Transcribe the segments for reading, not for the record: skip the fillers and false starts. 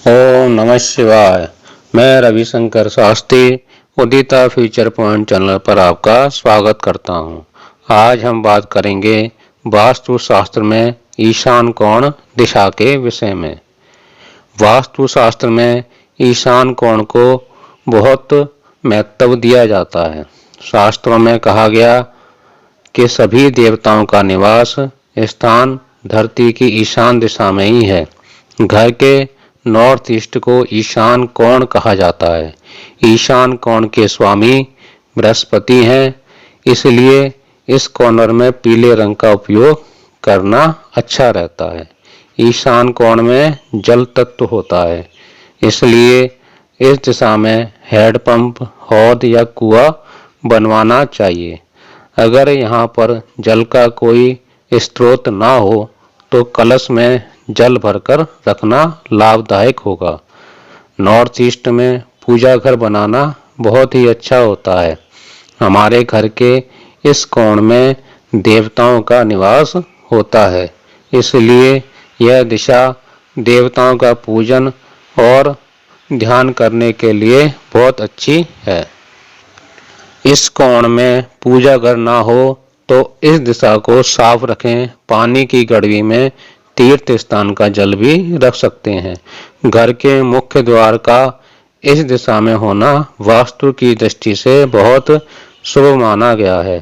ओम नमः शिवाय। मैं रविशंकर शास्त्री उदिता फ्यूचर पॉइंट चैनल पर आपका स्वागत करता हूं। आज हम बात करेंगे वास्तु शास्त्र में ईशान कोण दिशा के विषय में। वास्तु शास्त्र में ईशान कोण को बहुत महत्व दिया जाता है। शास्त्रों में कहा गया कि सभी देवताओं का निवास स्थान धरती की ईशान दिशा में ही है। घर के नॉर्थ ईस्ट को ईशान कोण कहा जाता है। ईशान कोण के स्वामी बृहस्पति हैं, इसलिए इस कॉर्नर में पीले रंग का उपयोग करना अच्छा रहता है। ईशान कोण में जल तत्व होता है, इसलिए इस दिशा में हैंडपंप, हौद या कुआं बनवाना चाहिए। अगर यहाँ पर जल का कोई स्रोत ना हो तो कलश में जल भरकर रखना लाभदायक होगा। नॉर्थ ईस्ट में पूजा घर बनाना बहुत ही अच्छा होता है। हमारे घर के इस कोण में देवताओं का निवास होता है, इसलिए यह दिशा देवताओं का पूजन और ध्यान करने के लिए बहुत अच्छी है। इस कोण में पूजा घर ना हो तो इस दिशा को साफ रखें। पानी की गड़वी में तीर्थ स्थान का जल भी रख सकते हैं। घर के मुख्य द्वार का इस दिशा में होना वास्तु की दृष्टि से बहुत शुभ माना गया है।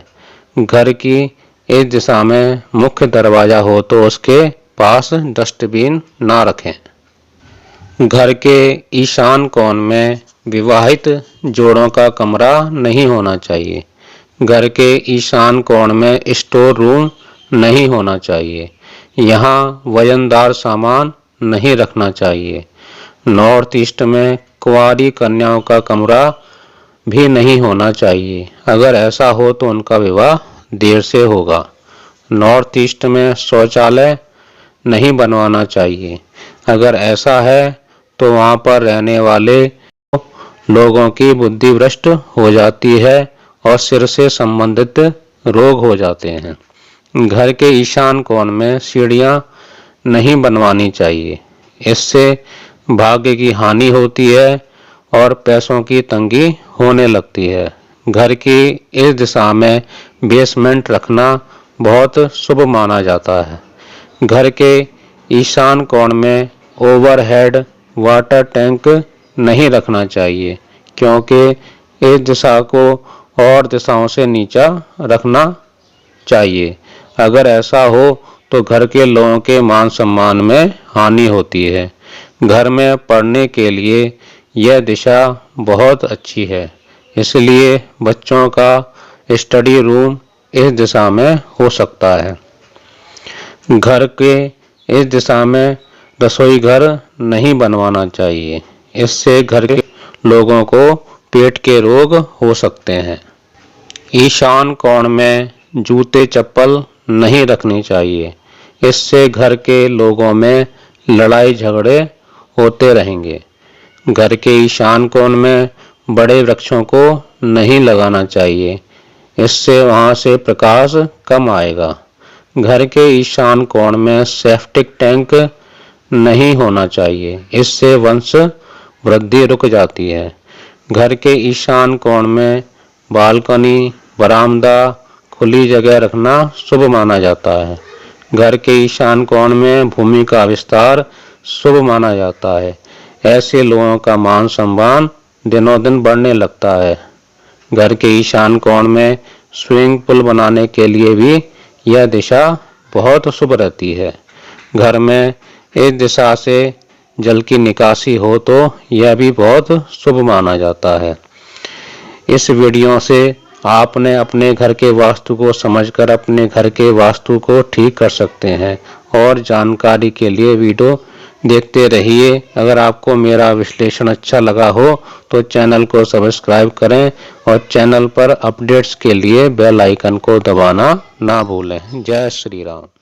घर की इस दिशा में मुख्य दरवाजा हो तो उसके पास डस्टबिन ना रखें। घर के ईशान कोण में विवाहित जोड़ों का कमरा नहीं होना चाहिए। घर के ईशान कोण में स्टोर रूम नहीं होना चाहिए। यहाँ वजनदार सामान नहीं रखना चाहिए। नॉर्थ ईस्ट में कुंवारी कन्याओं का कमरा भी नहीं होना चाहिए। अगर ऐसा हो तो उनका विवाह देर से होगा। नॉर्थ ईस्ट में शौचालय नहीं बनवाना चाहिए। अगर ऐसा है तो वहाँ पर रहने वाले लोगों की बुद्धि भ्रष्ट हो जाती है और सिर से संबंधित रोग हो जाते हैं। घर के ईशान कोण में सीढ़ियां नहीं बनवानी चाहिए। इससे भाग्य की हानि होती है और पैसों की तंगी होने लगती है। घर की इस दिशा में बेसमेंट रखना बहुत शुभ माना जाता है। घर के ईशान कोण में ओवरहेड वाटर टैंक नहीं रखना चाहिए, क्योंकि इस दिशा को और दिशाओं से नीचा रखना चाहिए। अगर ऐसा हो तो घर के लोगों के मान सम्मान में हानि होती है। घर में पढ़ने के लिए यह दिशा बहुत अच्छी है, इसलिए बच्चों का स्टडी रूम इस दिशा में हो सकता है। घर के इस दिशा में रसोई घर नहीं बनवाना चाहिए। इससे घर के लोगों को पेट के रोग हो सकते हैं। ईशान कोण में जूते चप्पल नहीं रखनी चाहिए। इससे घर के लोगों में लड़ाई झगड़े होते रहेंगे। घर के ईशान कोण में बड़े वृक्षों को नहीं लगाना चाहिए। इससे वहां से प्रकाश कम आएगा। घर के ईशान कोण में सेप्टिक टैंक नहीं होना चाहिए। इससे वंश वृद्धि रुक जाती है। घर के ईशान कोण में बालकनी, बरामदा, खुली जगह रखना शुभ माना जाता है। घर के ईशान कोण में भूमि का विस्तार शुभ माना जाता है। ऐसे लोगों का मान सम्मान दिनों दिन बढ़ने लगता है। घर के ईशान कोण में स्विमिंग पूल बनाने के लिए भी यह दिशा बहुत शुभ रहती है। घर में इस दिशा से जल की निकासी हो तो यह भी बहुत शुभ माना जाता है। इस वीडियो से आपने अपने घर के वास्तु को समझकर अपने घर के वास्तु को ठीक कर सकते हैं। और जानकारी के लिए वीडियो देखते रहिए। अगर आपको मेरा विश्लेषण अच्छा लगा हो तो चैनल को सब्सक्राइब करें और चैनल पर अपडेट्स के लिए बेल आइकन को दबाना ना भूलें। जय श्री राम।